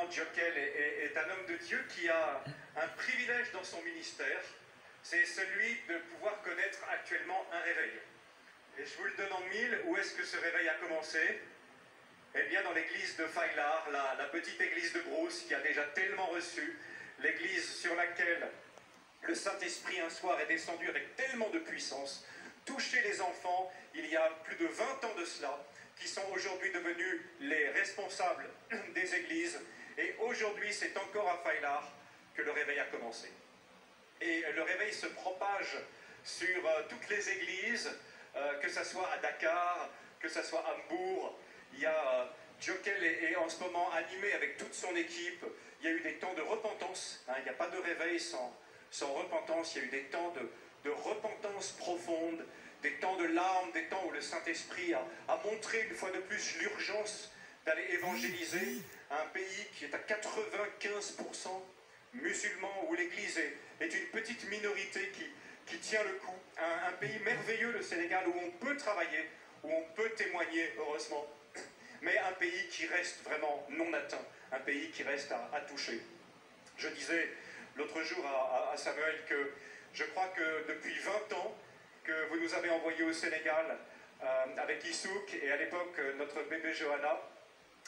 évidemment, Diokel est un homme de Dieu qui a un privilège dans son ministère, c'est celui de pouvoir connaître actuellement un réveil. Et je vous le donne en mille, où est-ce que ce réveil a commencé? Eh bien, dans l'église de Faylar, la petite église de Brousse, qui a déjà tellement reçu, l'église sur laquelle le Saint-Esprit un soir est descendu avec tellement de puissance, touché les enfants il y a plus de 20 ans de cela, qui sont aujourd'hui devenus les responsables des églises. Et aujourd'hui, c'est encore à Faylar que le réveil a commencé. Et le réveil se propage sur toutes les églises, que ce soit à Dakar, que ce soit à Hambourg. Il y a Diokel est en ce moment animé avec toute son équipe. Il y a eu des temps de repentance. Il n'y a pas de réveil sans repentance. Il y a eu des temps de repentance profonde, des temps de larmes, des temps où le Saint-Esprit a montré une fois de plus l'urgence d'aller évangéliser un pays qui est à 95% musulman, où l'Église est une petite minorité qui tient le coup. Un pays merveilleux, le Sénégal, où on peut travailler, où on peut témoigner, heureusement, mais un pays qui reste vraiment non atteint, un pays qui reste à toucher. Je disais l'autre jour à Samuel que je crois que depuis 20 ans que vous nous avez envoyés au Sénégal avec Issouk et à l'époque notre bébé Johanna.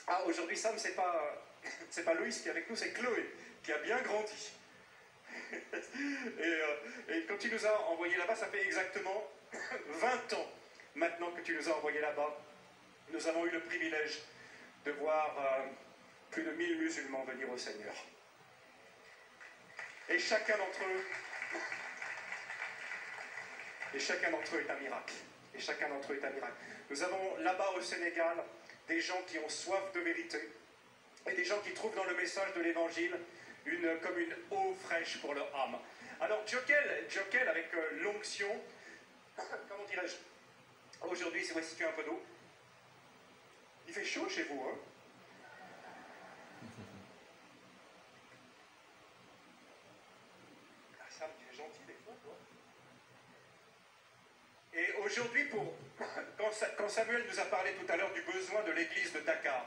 Ah, aujourd'hui Sam, c'est pas Loïs qui est avec nous, c'est Chloé qui a bien grandi. et quand tu nous as envoyés là-bas, ça fait exactement 20 ans maintenant que tu nous as envoyés là-bas. Nous avons eu le privilège de voir plus de 1000 musulmans venir au Seigneur. Et chacun d'entre eux est un miracle. Et chacun d'entre eux est un miracle. Nous avons là-bas au Sénégal des gens qui ont soif de vérité et des gens qui trouvent dans le message de l'Évangile comme une eau fraîche pour leur âme. Alors Diokel avec l'onction, comment dirais-je, aujourd'hui, c'est si tu as un peu d'eau. Il fait chaud chez vous, hein? Ah, Sam, tu es gentil des fois, toi. Et aujourd'hui, quand Samuel nous a parlé tout à l'heure du besoin de l'église de Dakar,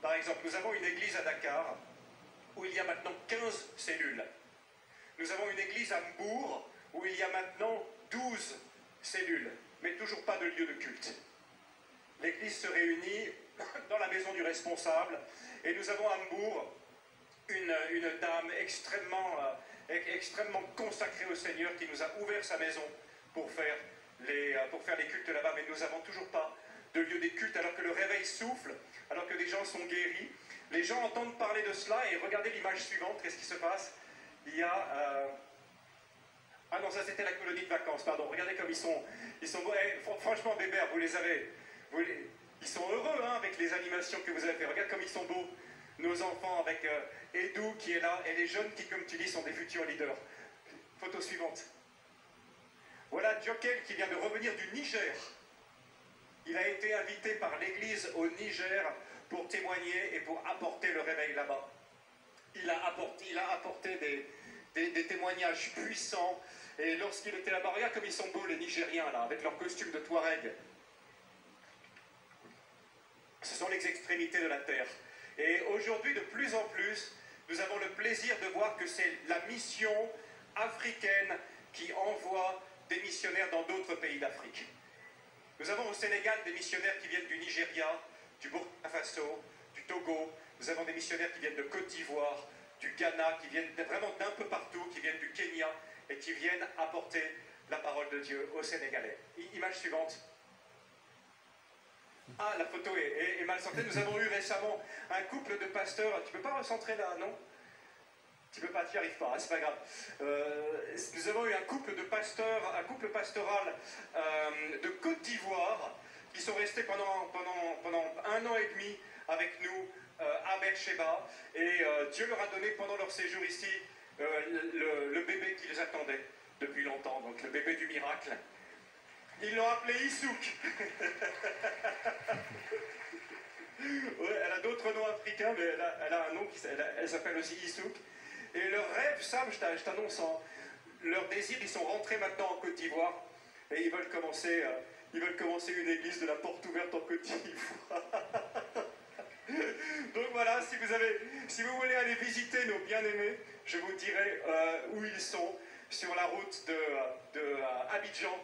par exemple, nous avons une église à Dakar où il y a maintenant 15 cellules. Nous avons une église à Mbourg où il y a maintenant 12 cellules, mais toujours pas de lieu de culte. L'église se réunit dans la maison du responsable et nous avons à Mbourg une dame extrêmement consacrée au Seigneur qui nous a ouvert sa maison pour faire les cultes là-bas, mais nous n'avons toujours pas de lieu des cultes alors que le réveil souffle, alors que des gens sont guéris. Les gens entendent parler de cela et regardez l'image suivante, qu'est-ce qui se passe? Il y a... Ah non, ça c'était la colonie de vacances, pardon. Regardez comme ils sont beaux. Franchement, Bébert, vous les avez... Ils sont heureux hein, avec les animations que vous avez fait. Regarde comme ils sont beaux. Nos enfants avec Edou qui est là et les jeunes qui, comme tu dis, sont des futurs leaders. Photo suivante. Voilà Diokel qui vient de revenir du Niger. Il a été invité par l'église au Niger pour témoigner et pour apporter le réveil là-bas. Il a apporté des témoignages puissants. Et lorsqu'il était là-bas, regarde comme ils sont beaux les Nigériens là, avec leurs costumes de Touareg. Ce sont les extrémités de la terre. Et aujourd'hui, de plus en plus, nous avons le plaisir de voir que c'est la mission africaine qui envoie des missionnaires dans d'autres pays d'Afrique. Nous avons au Sénégal des missionnaires qui viennent du Nigeria, du Burkina Faso, du Togo. Nous avons des missionnaires qui viennent de Côte d'Ivoire, du Ghana, qui viennent vraiment d'un peu partout, qui viennent du Kenya et qui viennent apporter la parole de Dieu aux Sénégalais. Image suivante. Ah, la photo est mal centrée. Nous avons eu récemment un couple de pasteurs. Tu peux pas recentrer là, non? Tu peux pas, tu n'y arrives pas, hein, c'est pas grave. Nous avons eu un couple de pasteurs, un couple pastoral de Côte d'Ivoire qui sont restés pendant 1 an et demi avec nous à Beersheba. Et Dieu leur a donné pendant leur séjour ici le bébé qui les attendait depuis longtemps, donc le bébé du miracle. Ils l'ont appelé Issouk. Ouais, elle a d'autres noms africains, mais elle a un nom, elle s'appelle aussi Issouk. Et leur rêve, Sam, je t'annonce, leur désir, ils sont rentrés maintenant en Côte d'Ivoire et ils veulent commencer une église de la porte ouverte en Côte d'Ivoire. Donc voilà, si vous voulez aller visiter nos bien-aimés, je vous dirai où ils sont, sur la route de Abidjan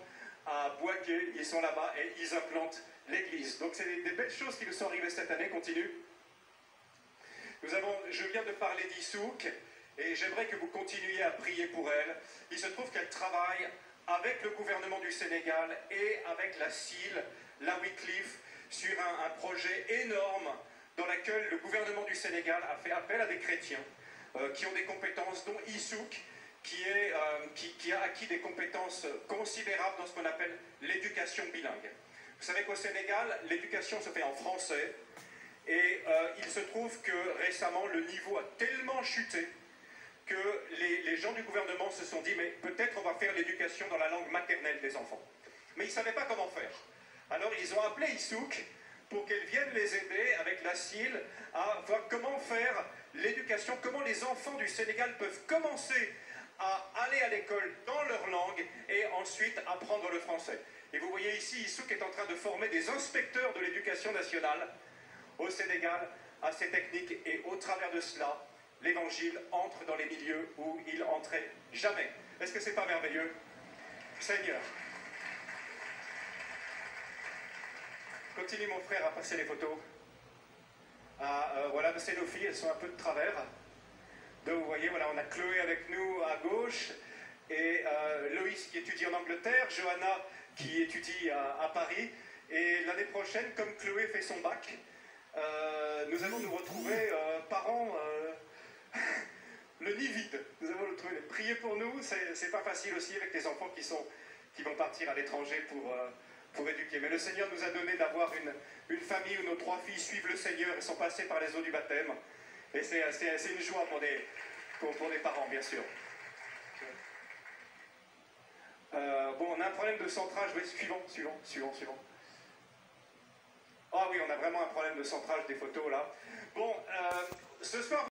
à Bouaké. Ils sont là-bas et ils implantent l'église. Donc c'est des belles choses qui nous sont arrivées cette année. Continue. Je viens de parler d'Issouk et j'aimerais que vous continuiez à prier pour elle. Il se trouve qu'elle travaille avec le gouvernement du Sénégal et avec la CIL, la Wycliffe, sur un projet énorme dans lequel le gouvernement du Sénégal a fait appel à des chrétiens qui ont des compétences, dont Issouk, qui a acquis des compétences considérables dans ce qu'on appelle l'éducation bilingue. Vous savez qu'au Sénégal, l'éducation se fait en français, et il se trouve que récemment, le niveau a tellement chuté que les gens du gouvernement se sont dit, mais peut-être on va faire l'éducation dans la langue maternelle des enfants. Mais ils ne savaient pas comment faire. Alors ils ont appelé Issouk pour qu'elle vienne les aider avec la CIL à voir comment faire l'éducation, comment les enfants du Sénégal peuvent commencer à aller à l'école dans leur langue et ensuite apprendre le français. Et vous voyez ici, Issouk est en train de former des inspecteurs de l'éducation nationale au Sénégal à ces techniques, et au travers de cela, l'Évangile entre dans les milieux où il entrait jamais. Est-ce que c'est pas merveilleux? Seigneur. Continue mon frère à passer les photos. Voilà, c'est nos filles, elles sont un peu de travers. Donc vous voyez, voilà, on a Chloé avec nous à gauche, et Loïs qui étudie en Angleterre, Johanna qui étudie à Paris, et l'année prochaine, comme Chloé fait son bac, nous allons nous retrouver parents le nid vide. Nous allons le trouver. Priez pour nous, c'est pas facile aussi avec les enfants qui vont partir à l'étranger pour éduquer. Mais le Seigneur nous a donné d'avoir une famille où nos 3 filles suivent le Seigneur et sont passées par les eaux du baptême. Et c'est une joie pour des parents, bien sûr. Bon, on a un problème de centrage. Oui, suivant. Ah oui, on a vraiment un problème de centrage des photos là. Bon, ce soir...